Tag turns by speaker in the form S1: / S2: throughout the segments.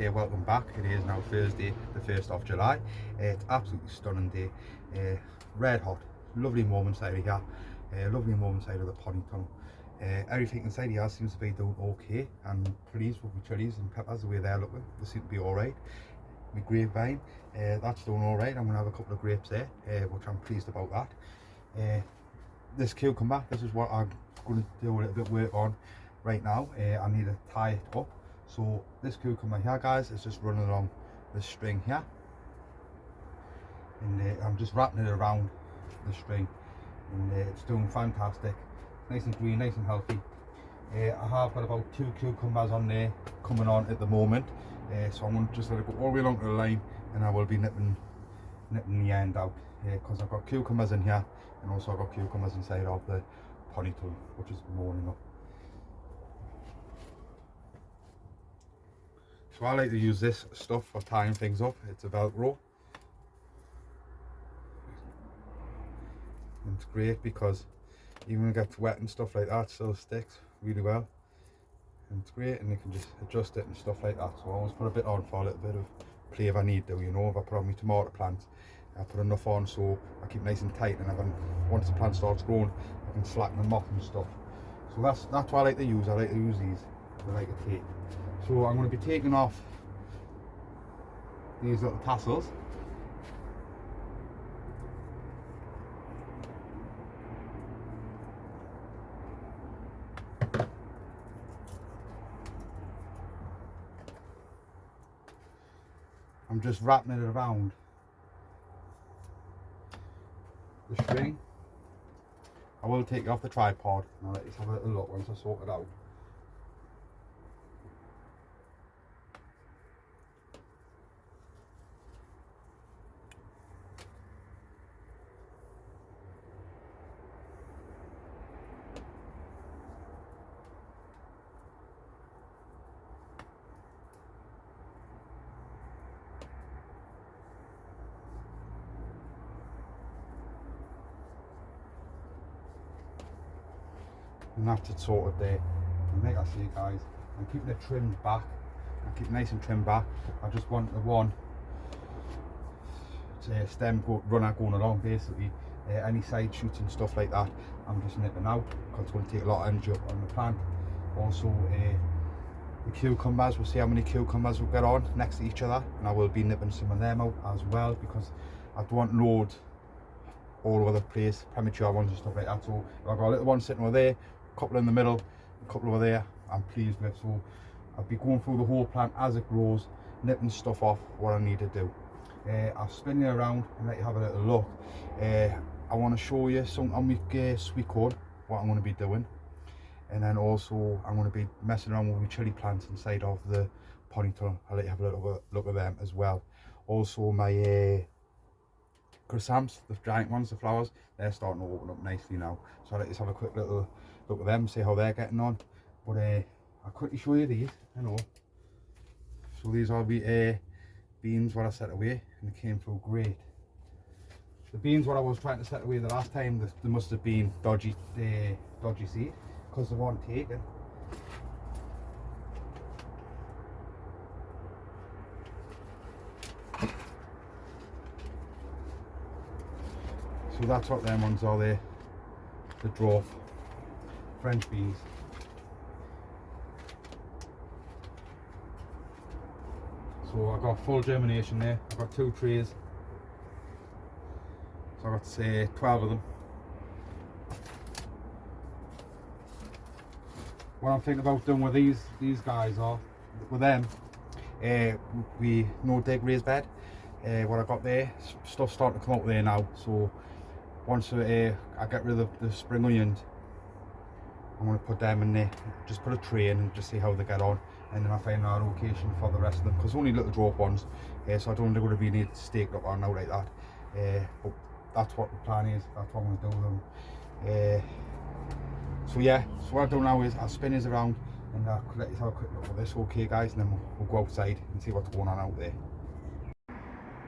S1: welcome back. It is now Thursday the 1st of July. It's absolutely stunning day, red hot, lovely warm inside of here, lovely warm inside of the pony tunnel. Everything inside here seems to be doing okay, and pleased with the chilies and peppers the way they're looking. They seem to be alright. My grapevine, that's doing alright. I'm going to have a couple of grapes there, which I'm pleased about that. This cucumber, this is what I'm going to do a little bit of work on right now. I need to tie it up. So this cucumber here, guys, is just running along the string here, and I'm just wrapping it around the string, and it's doing fantastic. Nice and green, nice and healthy. I have got about 2 cucumbers on there coming on at the moment, so I'm going to just let it go all the way along to the line, and I will be nipping the end out, because I've got cucumbers in here, and also I've got cucumbers inside of the pony tunnel, which is morning up. So I like to use this stuff for tying things up. It's a Velcro. And it's great because even when it gets wet and stuff like that, it still sticks really well. And it's great, and you can just adjust it and stuff like that. So I always put a bit on for a little bit of play if I need to, you know. If I put on my tomato plants, I put enough on so I keep nice and tight, and once the plant starts growing, I can slacken them off and stuff. So that's what I like to use. I like to use these. I like to take. So I'm going to be taking off these little tassels. I'm just wrapping it around the string. I will take it off the tripod and I'll let you have a little look once I sort it out. And that's it sorted there. And like I say, guys, I'm keeping it trimmed back. I keep it nice and trimmed back. I just want the one stem runner going along, basically. Any side shoots and stuff like that, I'm just nipping out because it's going to take a lot of energy up on the plant. Also, the cucumbers, we'll see how many cucumbers we'll get on next to each other, and I will be nipping some of them out as well because I don't want loads all over the place, premature ones and stuff like that. So if I've got a little one sitting over there, a couple in the middle, a couple over there, I'm pleased with. So I'll be going through the whole plant as it grows, nipping stuff off what I need to do. I'll spin you around and let you have a little look. I want to show you something on my sweet corn, what I'm going to be doing, and then also I'm going to be messing around with my chili plants inside of the pony tunnel. I'll let you have a little look at them as well. Also my chrysanthemums, the giant ones, the flowers, they're starting to open up nicely now. So I'll let you have a quick little look at them, see how they're getting on. But I'll quickly show you these, I know. So these are the beans what I set away, and they came through great. The beans what I was trying to set away the last time, they must have been dodgy seed, because they weren't taken. So that's what them ones are there, the dwarf French beans. So I've got full germination there. I've got 2 trays. So I've got say 12 of them. What I'm thinking about doing with these guys are, with them, we no dig raised bed. What I got there, stuff's starting to come out there now. So once I get rid of the spring onions, I'm going to put them in there, just put a tray in and just see how they get on, and then I find a location for the rest of them, because only little drop ones, so I don't think they're going to be needed staked up or now like that. But that's what the plan is, that's what I'm going to do with them. So yeah, so what I'll do now is I'll spin this around and I'll let you have a quick look at this, okay guys, and then we'll go outside and see what's going on out there.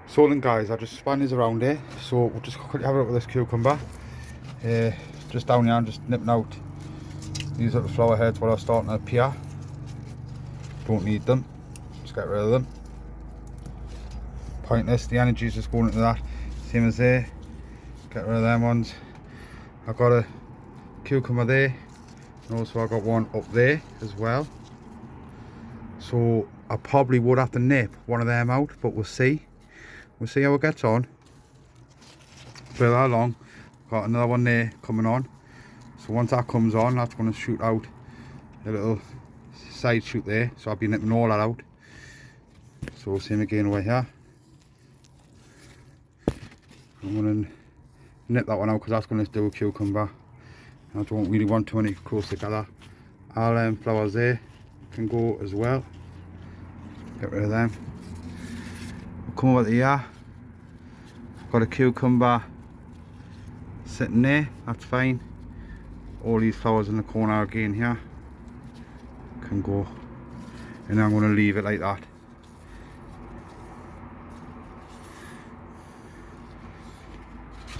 S1: So then guys, I just spun this around here, so we'll just quickly have a look at this cucumber. Just down here, I'm just nipping out these little flower heads what are starting to appear. Don't need them, Just get rid of them. Pointless, the energy's just going into that. Same as there. Get rid of them ones. I've got a cucumber there, and also I've got one up there as well. So I probably would have to nip one of them out, but we'll see. We'll see how it gets on. Further along, got another one there coming on. So once that comes on, that's going to shoot out a little side shoot there. So I'll be nipping all that out. So same again over here. I'm going to nip that one out because that's going to do a cucumber. I don't really want too many close together. All flowers there can go as well. Get rid of them. We'll come over to here. Got a cucumber sitting there, that's fine. All these flowers in the corner again here can go, and I'm going to leave it like that.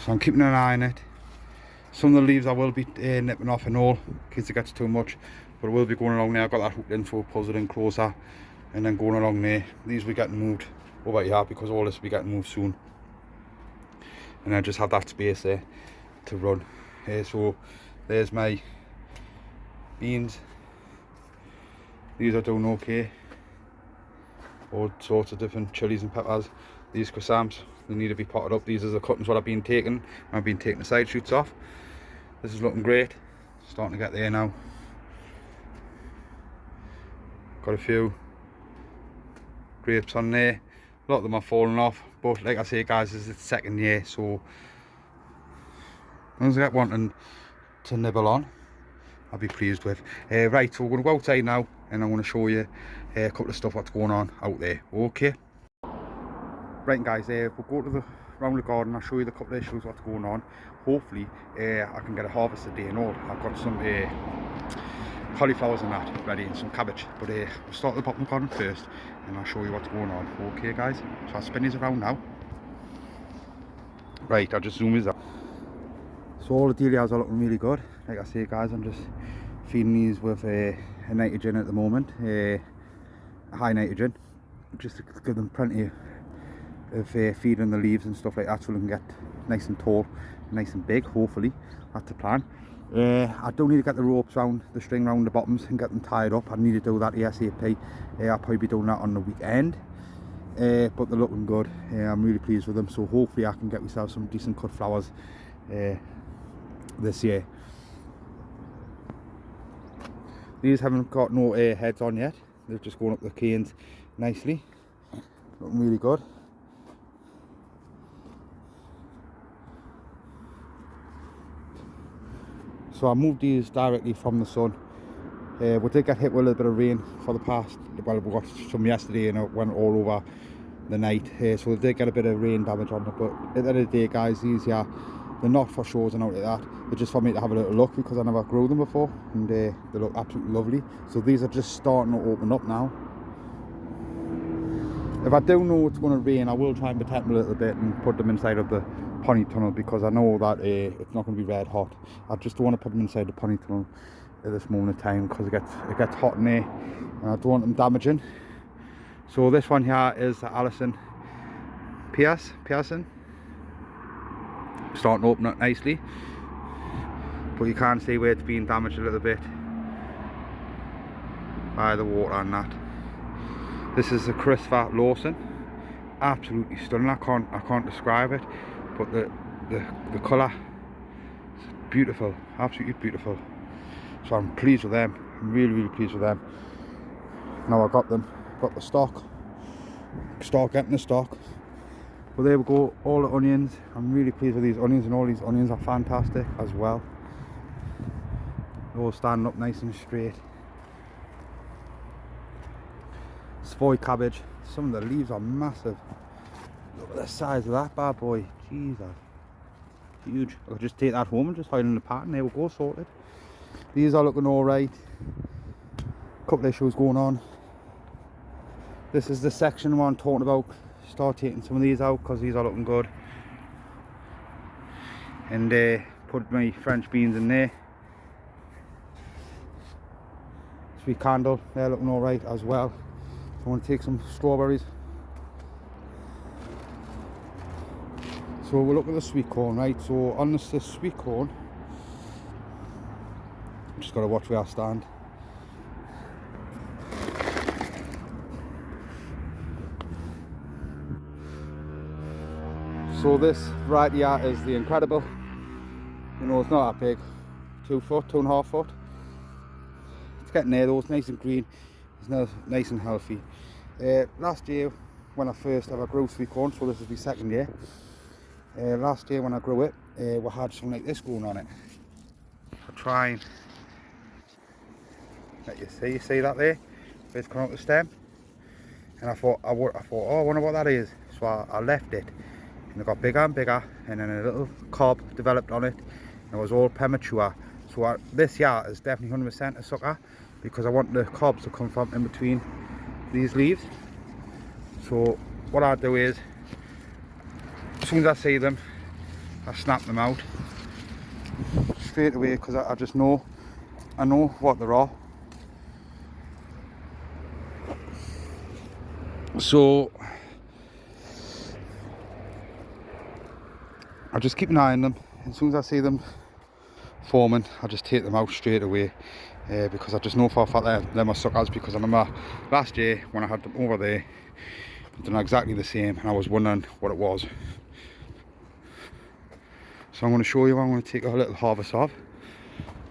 S1: So I'm keeping an eye on it. Some of the leaves I will be nipping off and all, in case it gets too much, but I will be going along there. I've got that hooked in, so pulls it in closer, and then going along there. These will be getting moved over here because all this will be getting moved soon, and I just have that space there to run. So there's my beans. These are doing okay. All sorts of different chilies and peppers. These croissants, they need to be potted up. These are the cuttings what I've been taking. I've been taking the side shoots off. This is looking great. Starting to get there now. Got a few grapes on there. A lot of them are falling off, but like I say guys, this is the second year, so as long as I get wanting to nibble on, I'll be pleased with. Right, so we're going to go outside now, and I'm going to show you a couple of stuff what's going on out there. Okay. Right guys, we'll go to the round the garden. I'll show you the couple of issues what's going on. Hopefully I can get a harvest today and all. I've got some cauliflowers and that ready, and some cabbage, but we'll start the bottom garden first and I'll show you what's going on. Okay guys, so I'll spin these around now. Right, I'll just zoom these out. So all the dahlias are looking really good. Like I say guys, I'm just feeding these with a nitrogen at the moment, high nitrogen, just to give them plenty of feed on the leaves and stuff like that, so they can get nice and tall, nice and big. Hopefully that's the plan. I don't need to get the ropes round the string round the bottoms and get them tied up. I need to do that ASAP. I'll probably be doing that on the weekend, but they're looking good. I'm really pleased with them, so hopefully I can get myself some decent cut flowers this year. These haven't got no heads on yet. They're just going up the canes nicely, looking really good. So I moved these directly from the sun. We did get hit with a little bit of rain for the past, well, we got some yesterday and it went all over the night. So we did get a bit of rain damage on it, but at the end of the day guys, these here, they're not for shows and out like that. They're just for me to have a little look because I never grew them before, and they look absolutely lovely. So these are just starting to open up now. If I do know it's going to rain, I will try and protect them a little bit and put them inside of the pony tunnel, because I know that it's not going to be red hot. I just don't want to put them inside the pony tunnel at this moment of time because it gets hot in there and I don't want them damaging. So this one here is the Allotment Pearson. Starting to open up nicely, but you can see where it's been damaged a little bit by the water and that. This is the Christopher Lawson. Absolutely stunning. I can't describe it, but the colour is beautiful, absolutely beautiful. So I'm pleased with them. I'm really pleased with them. Now I got them, got the stock. Start getting the stock. But there we go, all the onions. I'm really pleased with these onions, and all these onions are fantastic as well. They're all standing up nice and straight. Savoy cabbage. Some of the leaves are massive. Look at the size of that bad boy. Jesus. Huge. I'll just take that home and just hide in the pattern. There we go, sorted. These are looking alright. Couple of issues going on. This is the section where I'm talking about. Start taking some of these out because these are looking good. And put my French beans in there. Sweet candle, they're looking alright as well. I want to take some strawberries. So we'll look at the sweet corn, right? So on this sweet corn, just got to watch where I stand. So this variety here is the Incredible. You know, it's not that big, 2 foot, 2.5 foot. It's getting there though, it's nice and green, it's nice and healthy. Last year when I first ever grew sweet corn, so this is my second year, last year when I grew it, we had something like this going on it. I'll try and let you see that there, it's coming out the stem, and I thought, oh, I wonder what that is, so I left it, and it got bigger and bigger, and then a little cob developed on it, and it was all premature. So this year is definitely 100% a sucker, because I want the cobs to come from in between these leaves. So what I do is, as soon as I see them, I snap them out straight away, because I just know, I know what they are. So I just keep an eye on them, and as soon as I see them forming, I just take them out straight away, because I just know for a fact that they're my suckers. Because I remember last year when I had them over there, I've done exactly the same, and I was wondering what it was. So I'm going to show you what I'm going to take a little harvest of.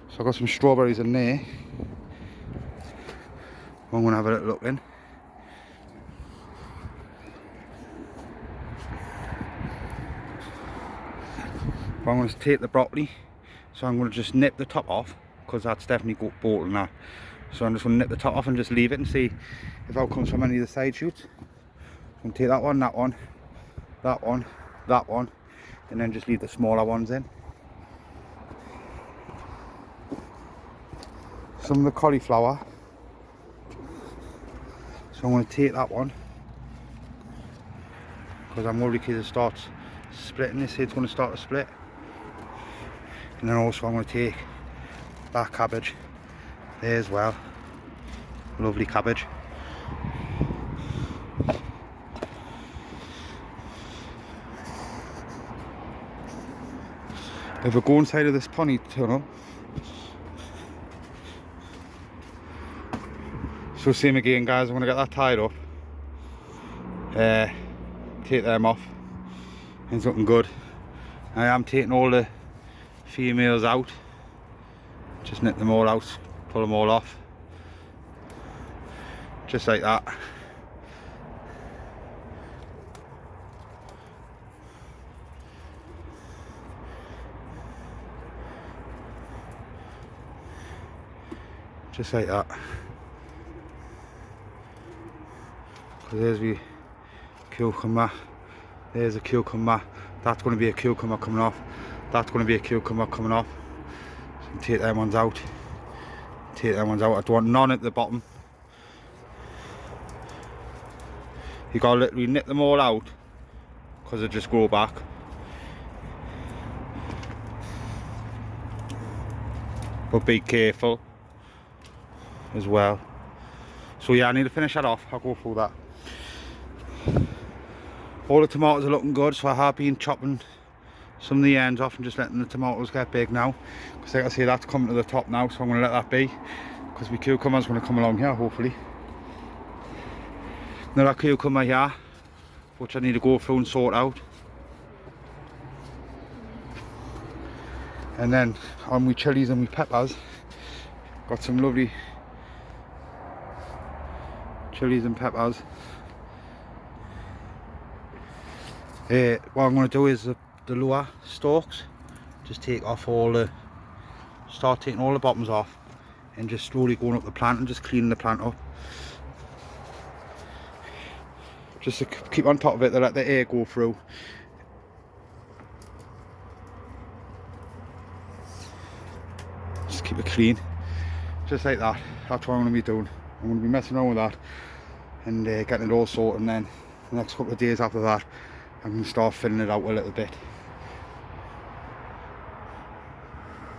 S1: So I've got some strawberries in there, I'm going to have a little look in. But I'm going to take the broccoli, so I'm going to just nip the top off, because that's definitely got bolting that. So I'm just going to nip the top off and just leave it and see if out comes from any of the side shoots. I'm going to take that one, that one, that one, that one, and then just leave the smaller ones in. Some of the cauliflower, so I'm going to take that one, because I'm worried because it starts splitting. This head's going to start to split. And then also I'm going to take that cabbage there as well, lovely cabbage. If we go inside of this pony tunnel, so same again guys, I'm going to get that tied up, take them off, it's looking good. I am taking all the females out, just nip them all out, pull them all off, just like that. Just like that. So there's the cucumber, there's a cucumber, that's going to be a cucumber coming off, that's going to be a cucumber coming off. So take them ones out, take them ones out. I don't want none at the bottom. You got to literally nip them all out, because they just grow back. But be careful as well. So yeah, I need to finish that off. I'll go through that. All the tomatoes are looking good, so I have been chopping some of the ends off and just letting the tomatoes get big now, because like I say, that's coming to the top now, so I'm going to let that be, because my cucumber's going to come along here hopefully. Another cucumber here, which I need to go through and sort out. And then on my chilies and my peppers, got some lovely chilies and peppers. What I'm going to do is the lower stalks, just take off all the, start taking all the bottoms off, and just slowly going up the plant and just cleaning the plant up. Just to keep on top of it, to let the air go through. Just keep it clean, just like that. That's what I'm going to be doing. I'm going to be messing around with that and getting it all sorted, and then the next couple of days after that I'm going to start filling it out a little bit.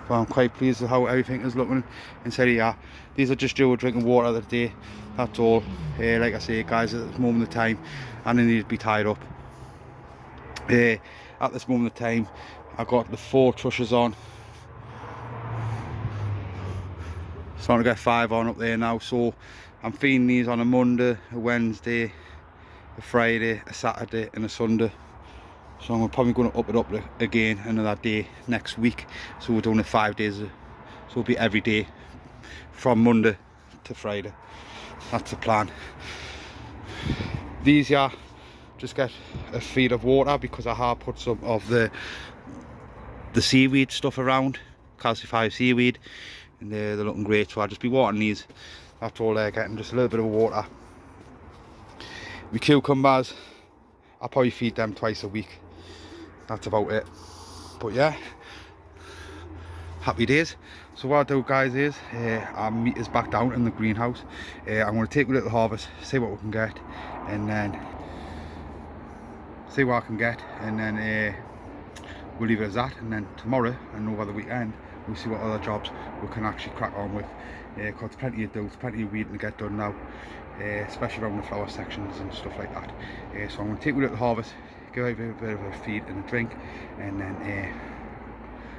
S1: but I'm quite pleased with how everything is looking inside here. These are just due drinking water of the day, that's all. Like I say guys, at this moment of time I need to be tied up. At this moment of time I got the 4 trushes on, starting to get 5 on up there now, so I'm feeding these on a Monday, a Wednesday, a Friday, a Saturday and a Sunday. So I'm probably going to up it up again another day next week, so we're doing it 5 days, so it'll be every day from Monday to Friday. That's the plan. These here just get a feed of water because I have put some of the seaweed stuff around, calcified seaweed, and they're looking great, so I'll just be watering these. That's all they're getting, just a little bit of water. My cucumbers, I'll probably feed them twice a week, that's about it. But yeah, happy days. So what I'll do guys is our meat is back down in the greenhouse. I'm going to take a little harvest, see what we can get, and then we'll leave it as that, and then tomorrow and over the weekend we'll see what other jobs we can actually crack on with, because plenty of plenty of weeding to get done now, especially around the flower sections and stuff like that. So I'm going to take a little harvest, give it a bit of a feed and a drink, and then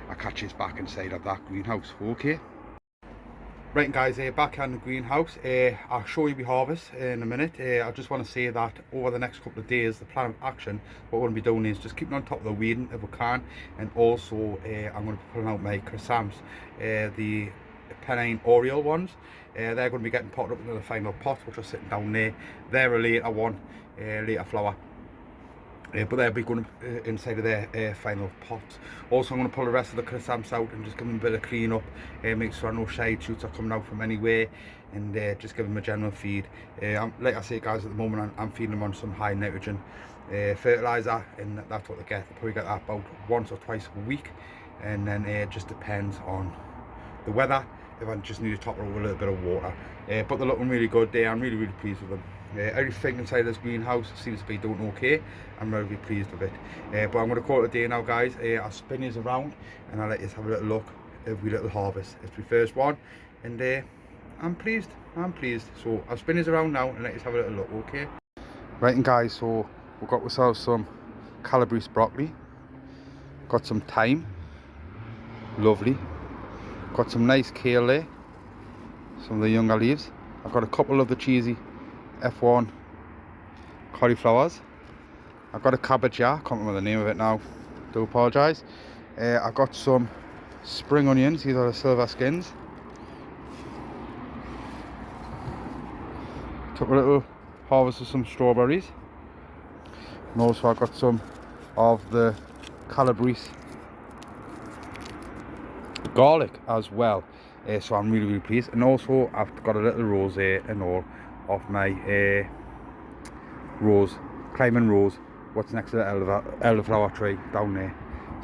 S1: I'll catch you back inside of that greenhouse. Okay. Right guys, back in the greenhouse. I'll show you my harvest in a minute. I just want to say that over the next couple of days, the plan of action, what we're going to be doing is just keeping on top of the weeding if we can, and also I'm going to be pulling out my chrysanthemums, the Pennine Oriole ones. They're going to be getting potted up into the final pot, which are sitting down there. They're a later one, later flower. But they'll be going inside of their final pot. Also I'm going to pull the rest of the chrysanthemums out and just give them a bit of clean up, make sure no shade shoots are coming out from anywhere, and just give them a general feed. Like I say guys, at the moment I'm feeding them on some high nitrogen fertiliser, and that's what they get. They probably get that about once or twice a week, and then it just depends on the weather if I just need to top it with a little bit of water. But they're looking really good there. I'm really pleased with them. Everything inside this greenhouse seems to be doing okay. I'm really pleased with it. But I'm going to call it a day now guys. I'll spin these around and I'll let you have a little look at my little harvest. It's my first one, and I'm pleased. So I'll spin these around now and let you have a little look. Okay. Right, and guys, so we've got ourselves some Calabrese broccoli, got some thyme, lovely, got some nice kale there, some of the younger leaves. I've got a couple of the cheesy F1 cauliflowers. I've got a cabbage here, can't remember the name of it now, do apologise. I've got some spring onions, these are the silver skins. Took a little harvest of some strawberries, and also I've got some of the Calabrese garlic as well. So I'm really pleased, and also I've got a little rose here and all of my rose, climbing rose, what's next to the elderflower tree down there.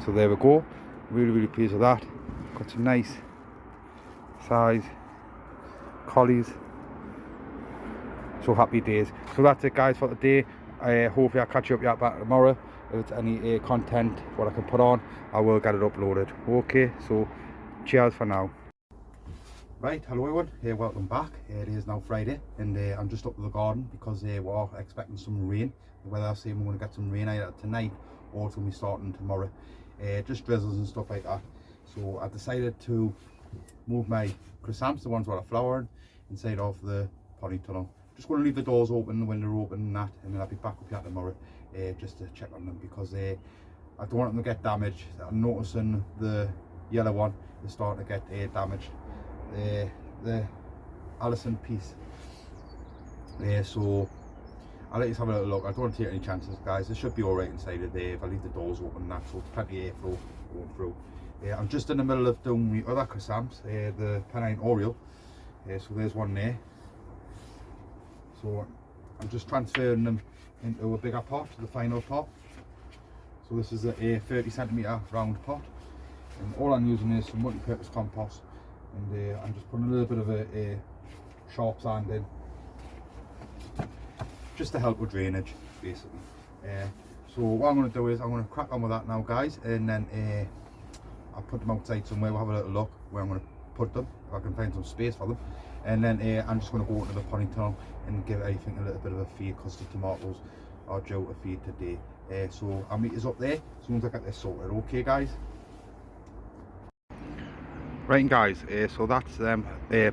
S1: So there we go, really pleased with that. Got some nice size collies, so happy days. So that's it guys for today. Hopefully I'll catch you up back tomorrow. If there's any content what I can put on, I will get it uploaded. Okay, so cheers for now. Right, hello everyone, welcome back. It is now Friday, and I'm just up to the garden because we're expecting some rain. The weather saying we're going to get some rain either tonight or it's going to be starting tomorrow. Just drizzles and stuff like that. So I decided to move my chrysanthemums, the ones that are flowering, inside of the potting tunnel. Just going to leave the doors open, the window open and that, and then I'll be back up here tomorrow just to check on them, because I don't want them to get damaged. I'm noticing the yellow one is starting to get damaged. The Allison piece. So I'll let you have a little look. I don't want to take any chances guys. It should be alright inside of there if I leave the doors open and that, so plenty of airflow going through. I'm just in the middle of doing the other chrysanthemums, the Pennine Oriole. So there's one there. So I'm just transferring them into a bigger pot, the final pot. So this is a 30cm round pot, and all I'm using is some multi-purpose compost, and I'm just putting a little bit of a sharp sand in, just to help with drainage basically. So what I'm going to do is I'm going to crack on with that now guys, and then I'll put them outside somewhere. We'll have a little look where I'm going to put them, if I can find some space for them. And then I'm just going to go into the potting tunnel and give everything a little bit of a feed, because the tomatoes are due to feed today. So I'll meet us up there as soon as I get this sorted. Okay guys? Right guys, so that's them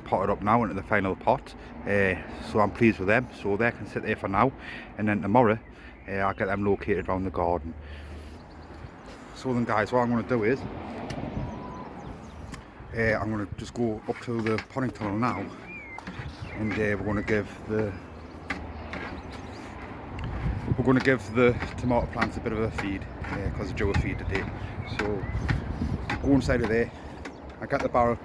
S1: potted up now into the final pot. So I'm pleased with them, so they can sit there for now, and then tomorrow I'll get them located around the garden. So then guys, what I'm going to do is I'm going to just go up to the potting tunnel now, and we're going to give the tomato plants a bit of a feed, because they're due a feed today. So go inside of there. I got the barrel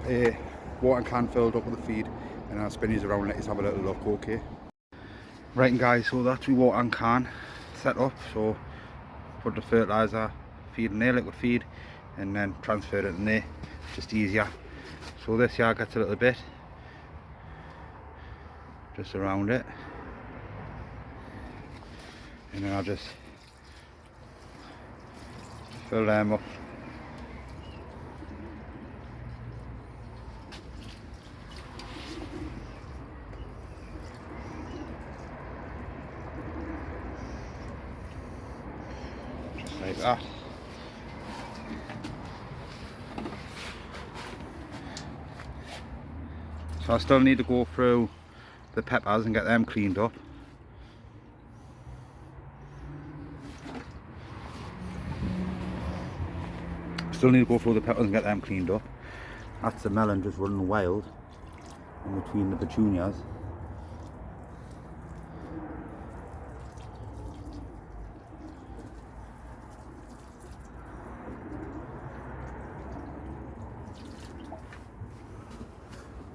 S1: watering can filled up with the feed, and I'll spin these around and let you have a little look. Okay. Right and guys, so that's my watering can set up. So put the fertiliser feed in there, liquid feed, and then transfer it in there, just easier. So this here gets a little bit just around it, and then I'll just fill them up. Just like that. So I still need to go through the peppers and get them cleaned up. Still need to go through the peppers and get them cleaned up. That's the melon just running wild in between the petunias.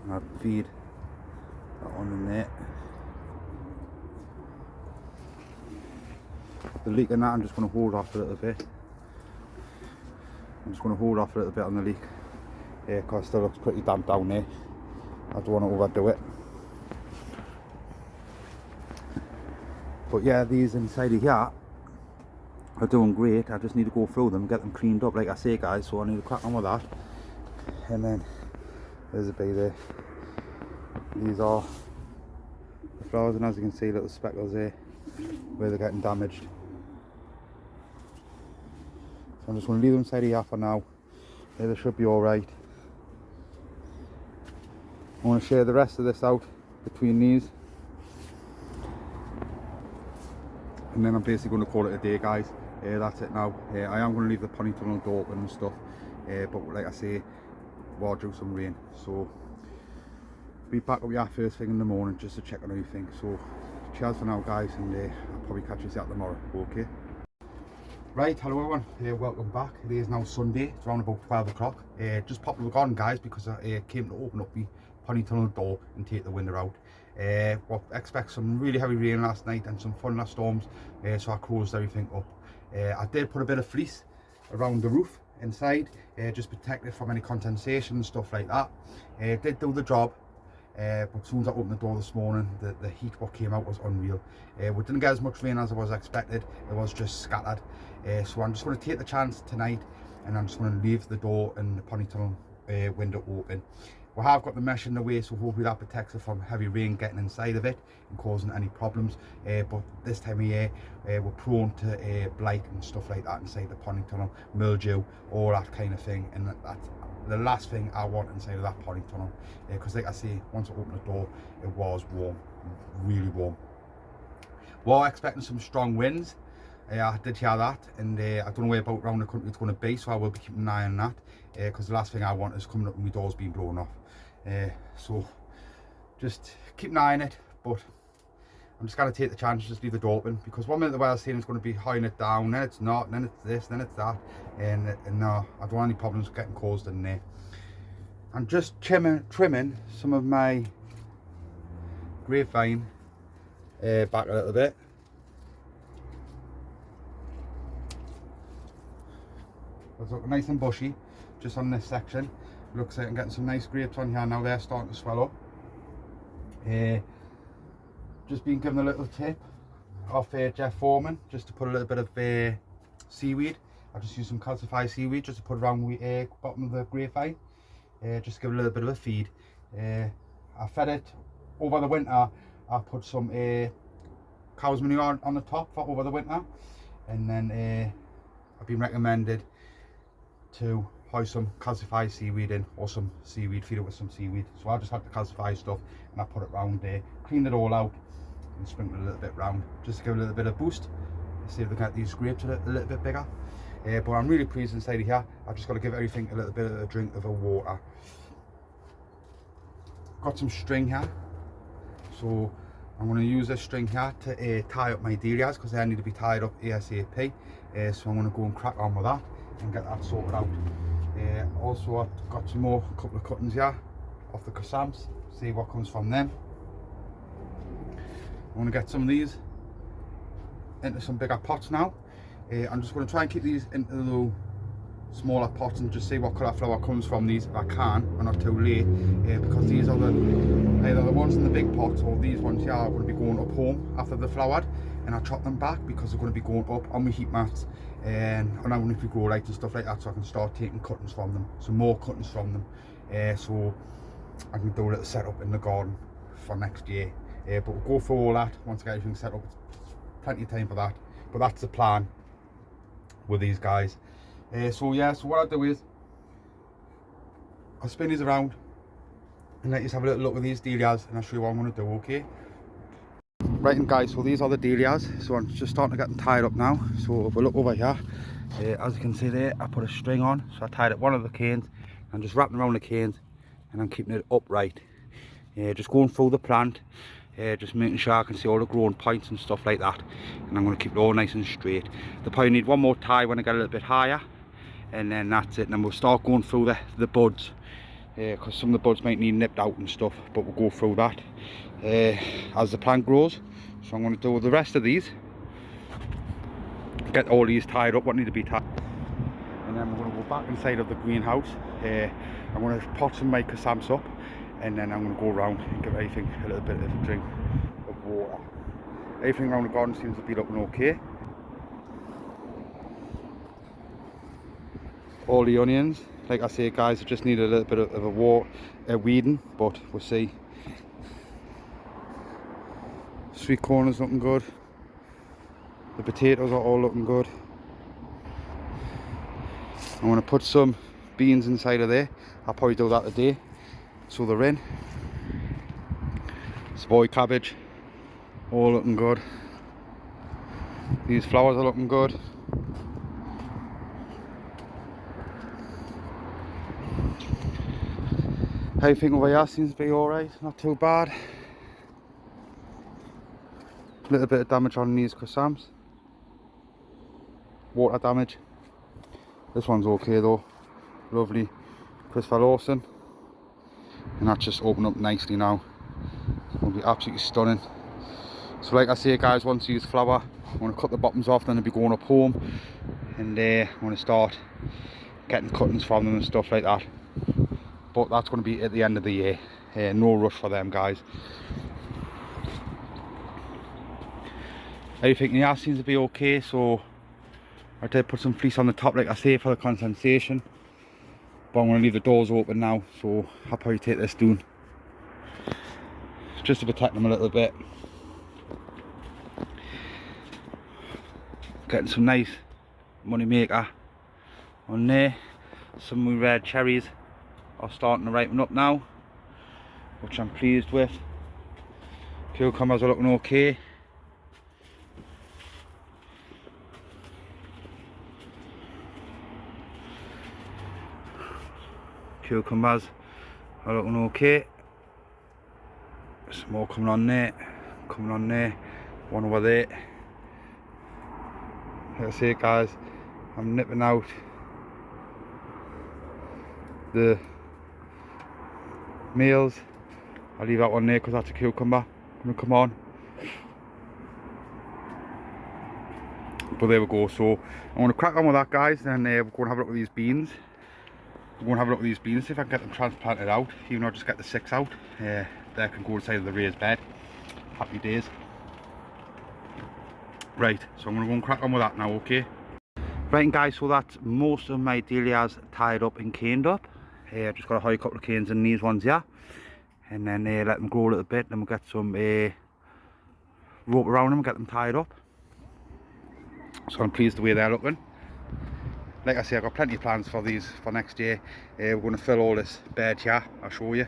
S1: And I'll feed that one in there. The leek in that I'm just going to hold off a little bit. I'm just going to hold off a little bit on the leek, because it still looks pretty damp down there. I don't want to overdo it. But yeah, these inside of here are doing great. I just need to go through them, get them cleaned up like I say guys, so I need to crack on with that. And then there's a bee there. These are the flowers, and as you can see, little speckles there where they're getting damaged. So I'm just going to leave them inside here for now. They should be alright. I want to share the rest of this out between these, and then I'm basically going to call it a day guys. That's it now. I am going to leave the potting tunnel door open and stuff, but like I say, we'll do some rain, so be back up here first thing in the morning just to check on everything. So cheers for now guys, and I'll probably catch you out tomorrow. Okay. Right, hello everyone, welcome back. It is now Sunday, it's around about 12 o'clock. Just popped to the garden guys, because I came to open up the potting tunnel door and take the window out. Well, expect some really heavy rain last night and some thunderstorms, so I closed everything up. I did put a bit of fleece around the roof inside, just protect it from any condensation and stuff like that. It did do the job. But as soon as I opened the door this morning, the heat what came out was unreal. We didn't get as much rain as I was expected. It was just scattered. So I'm just going to take the chance tonight, and I'm just going to leave the door and the potting tunnel window open. We have got the mesh in the way, so hopefully that protects it from heavy rain getting inside of it and causing any problems. But this time of year, we're prone to blight and stuff like that inside the potting tunnel, mildew, all that kind of thing, and that's the last thing I want inside of that potting tunnel, because like I say, once I opened the door, it was warm, really warm. Well, expecting some strong winds. I did hear that, and I don't know where about around the country it's going to be, so I will be keeping an eye on that, because the last thing I want is coming up and my doors being blown off. So just keep an eye on it, but I'm just going to take the chance, just leave the door open, because one minute the weather's saying it's going to be highing it down, then it's not, then it's this, then it's that, and no, I don't want any problems getting caused in there. I'm just trimming some of my grapevine back a little bit. It's looking nice and bushy just on this section. Looks like I'm getting some nice grapes on here now. They're starting to swell up. Just been given a little tip off Jeff Foreman, just to put a little bit of seaweed I just used some calcified seaweed just to put around the bottom of the grapevine, just to give it a little bit of a feed. I fed it over the winter. I put some cow's manure on the top for over the winter, and then I've been recommended to hoist some calcified seaweed in, or some seaweed, feed it with some seaweed. So I just had the calcified stuff and I put it round there, cleaned it all out and sprinkled a little bit round just to give it a little bit of boost. See if we can get these grapes a little bit bigger. But I'm really pleased inside of here. I've just got to give everything a little bit of a drink of a water. Got some string here, so I'm going to use this string here to tie up my dahlias, because they need to be tied up ASAP. So I'm going to go and crack on with that and get that sorted out. Also, I've got some more couple of cuttings here off the chrysanthemums, see what comes from them. I'm going to get some of these into some bigger pots now. I'm just going to try and keep these into the smaller pots and just see what colour flower comes from these if I can, or not too late, because these are either the ones in the big pots or these ones here are going to be going up home after they're flowered, and I chop them back because they're going to be going up on my heat mats, and I want if we grow lights and stuff like that, so I can start taking cuttings from them, some more cuttings from them, so I can do a little setup in the garden for next year. But we'll go through all that once I get everything set up. It's plenty of time for that, but that's the plan with these guys. So yeah, so what I'll do is I'll spin these around and let you have a little look at these dahlias, and I'll show you what I'm going to do, okay? Right, and guys, so these are the dahlias, so I'm just starting to get them tied up now. So if we look over here, as you can see there, I put a string on, so I tied up one of the canes. I'm just wrapping around the canes and I'm keeping it upright, just going through the plant, just making sure I can see all the growing points and stuff like that, and I'm going to keep it all nice and straight. They'll probably need one more tie when I get a little bit higher, and then that's it, and then we'll start going through the buds, because some of the buds might need nipped out and stuff, but we'll go through that as the plant grows. So I'm going to do the rest of these, get all these tied up what need to be tied, and then we're going to go back inside of the greenhouse. I'm going to pot some my chrysanthemums up, and then I'm going to go around and give everything a little bit of a drink of water. Everything around the garden seems to be looking okay. All the onions, like I say guys, just need a little bit of a weeding, but we'll see. Sweet corn is looking good. The potatoes are all looking good. I'm going to put some beans inside of there. I'll probably do that today, so they're in. Savoy cabbage, all looking good. These flowers are looking good. Everything over here seems to be alright, not too bad. A little bit of damage on these chrysanthemums. Water damage. This one's okay though. Lovely Christopher Lawson. And that's just opened up nicely now. It's going to be absolutely stunning. So like I say guys, once these flower, I'm going to cut the bottoms off, then they'll be going up home. And I'm going to start getting cuttings from them and stuff like that. But that's going to be at the end of the year. No rush for them guys. Everything in here seems to be okay, so I did put some fleece on the top like I say for the condensation, but I'm going to leave the doors open now, so I'll probably take this down just to protect them a little bit. Getting some nice money maker on there. Some of my red cherries are starting to ripen up now, which I'm pleased with. Cucumbers are looking okay. Cucumbers are looking okay. Some more coming on there, one over there. Like I say guys, I'm nipping out the males. I'll leave that one there because that's a cucumber gonna come on. But there we go, so I'm going to crack on with that guys, and we're going to have a look at these beans. We're going to have a look at these beans, see if I can get them transplanted out, even though I just get the 6 out. They can go inside of the raised bed. Happy days. Right, so I'm going to go and crack on with that now, okay? Right, and guys, so that's most of my dahlias tied up and caned up. I've just got to hide a couple of canes in these ones here, and then let them grow a little bit, then we'll get some rope around them and get them tied up. So I'm pleased the way they're looking. Like I say, I've got plenty of plans for these for next year. We're going to fill all this bed here, I'll show you.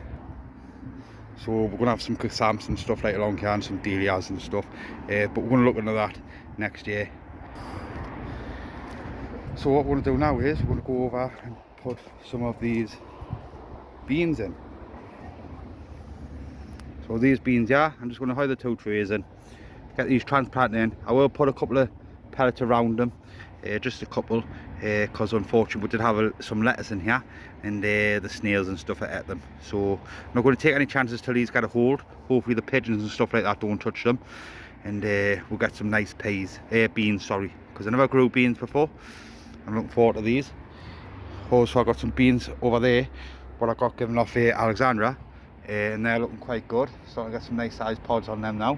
S1: So we're going to have some chrysanthemums and stuff like along here and some dahlias and stuff, but we're going to look into that next year. So what we're going to do now is we're going to go over and put some of these beans in. So these beans here, I'm just going to hide the 2 trays in, get these transplanted in. I will put a couple of pellets around them, just a couple, because unfortunately we did have some lettuce in here, and the snails and stuff ate them. So I'm not going to take any chances till these get a hold. Hopefully the pigeons and stuff like that don't touch them, and we'll get some nice beans, sorry, because I never grew beans before. I'm looking forward to these. Also, I got some beans over there, what I got given off Alexandra, and they're looking quite good. So I got some nice sized pods on them now.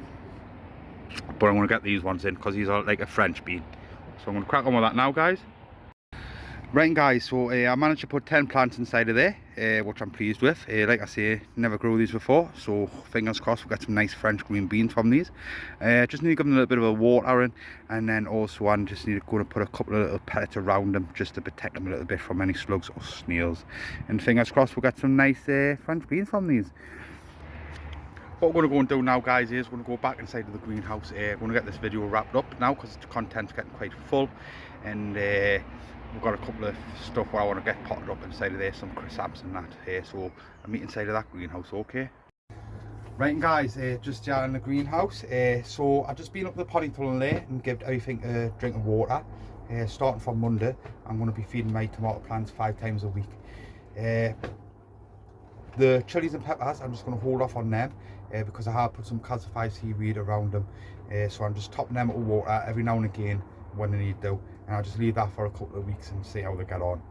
S1: But I'm going to get these ones in because these are like a French bean. So I'm going to crack on with that now, guys. Right, guys, so I managed to put 10 plants inside of there, which I'm pleased with. Like I say, never grew these before, so fingers crossed we'll get some nice French green beans from these. Just need to give them a little bit of a watering, and then also I'm just going to put a couple of little pellets around them just to protect them a little bit from any slugs or snails. And fingers crossed we'll get some nice French beans from these. What we're going to go and do now, guys, is we're going to go back inside of the greenhouse. We're going to get this video wrapped up now because the content's getting quite full, and we've got a couple of stuff where I want to get potted up inside of there, some chrysanthemums and that. So I'll meet inside of that greenhouse, okay? Right, and guys, just here in the greenhouse. So I've just been up the potting tunnel there and give everything a drink of water. Starting from Monday, I'm going to be feeding my tomato plants 5 times a week. The chilies and peppers, I'm just going to hold off on them because I have put some calcified seaweed around them. So I'm just topping them with water every now and again when they need to, and I'll just leave that for a couple of weeks and see how they get on.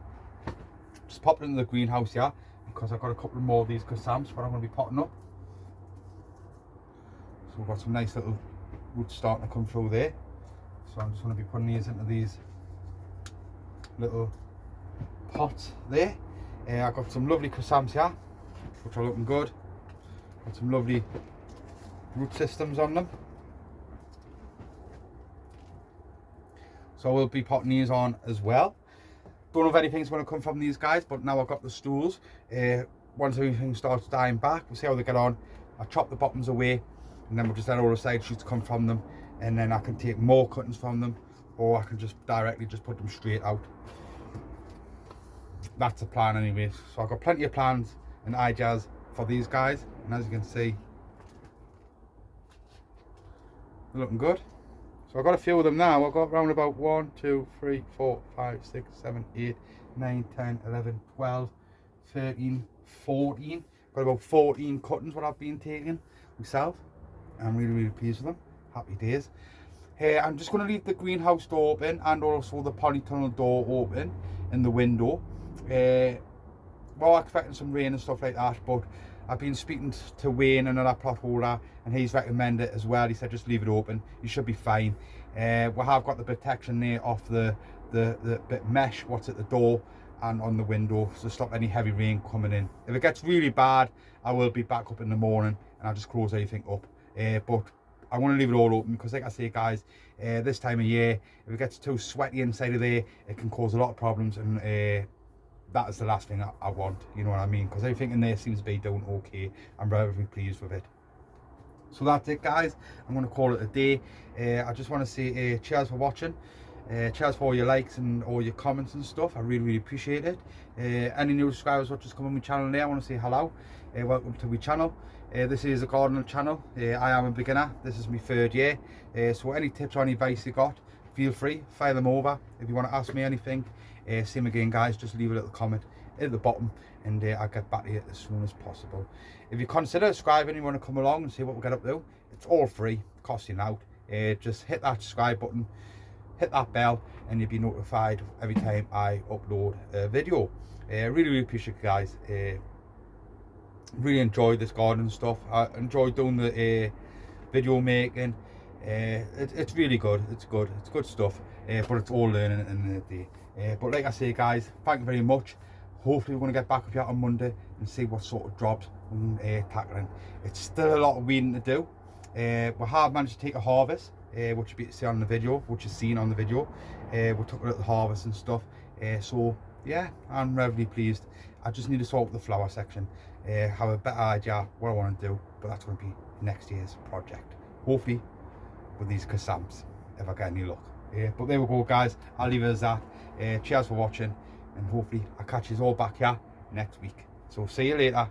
S1: Just pop it into the greenhouse here because I've got a couple more of these chrysanthemums where I'm going to be potting up. So we've got some nice little roots starting to come through there. So I'm just going to be putting these into these little pots there. I've got some lovely chrysanthemums here, which are looking good. Got some lovely root systems on them. So we'll be potting these on as well. Don't know if anything's going to come from these guys, but now I've got the stools. Once everything starts dying back, we'll see how they get on. I'll chop the bottoms away, and then we'll just let all the side shoots come from them, and then I can take more cuttings from them, or I can just directly just put them straight out. That's the plan anyway. So I've got plenty of plans and ideas for these guys, and as you can see, they're looking good. So I've got a few of them now. I've got around about 1, 2, 3, 4, 5, 6, 7, 8, 9, 10, 11, 12, 13, 14. Got about 14 cuttings what I've been taking myself. I'm really pleased with them. Happy days. I'm just going to leave the greenhouse door open and also the polytunnel door open in the window. Well, I'm expecting some rain and stuff like that, but I've been speaking to Wayne, another plot holder, and he's recommended it as well. He said just leave it open, you should be fine. We have got the protection there off the bit mesh what's at the door and on the window to stop any heavy rain coming in. If it gets really bad, I will be back up in the morning and I'll just close everything up. But I want to leave it all open because, like I say, guys, this time of year, if it gets too sweaty inside of there, it can cause a lot of problems, and that is the last thing I want, you know what I mean? Because everything in there seems to be doing okay. I'm very pleased with it. So that's it, guys. I'm going to call it a day. I just want to say cheers for watching. Cheers for all your likes and all your comments and stuff. I really appreciate it. Any new subscribers what just come on my channel there, I want to say hello. Welcome to my channel. This is a gardening channel. I am a beginner. This is my 3rd year. So any tips or any advice you got, feel free, fire them over. If you want to ask me anything, same again, guys, just leave a little comment at the bottom, and I'll get back to you as soon as possible. If you consider subscribing, you want to come along and see what we get up to, it's all free, costing out. Just hit that subscribe button, hit that bell, and you'll be notified every time I upload a video. Really appreciate it, guys. Really enjoyed this gardening stuff. I enjoyed doing the video making. It's really good. It's good stuff. But it's all learning at the end of the day. But like I say, guys, thank you very much. Hopefully we're going to get back with you on Monday and see what sort of jobs I'm tackling. It's still a lot of weeding to do. We have managed to take a harvest, which you see on the video, which is seen on the video. We took a little harvest and stuff. So yeah, I'm really pleased. I just need to sort out the flower section. Have a better idea what I want to do, but that's going to be next year's project. Hopefully with these Cassams, if I get any luck. But there we go, guys. I'll leave it as that. Cheers for watching, and hopefully I'll catch you all back here next week. So see you later.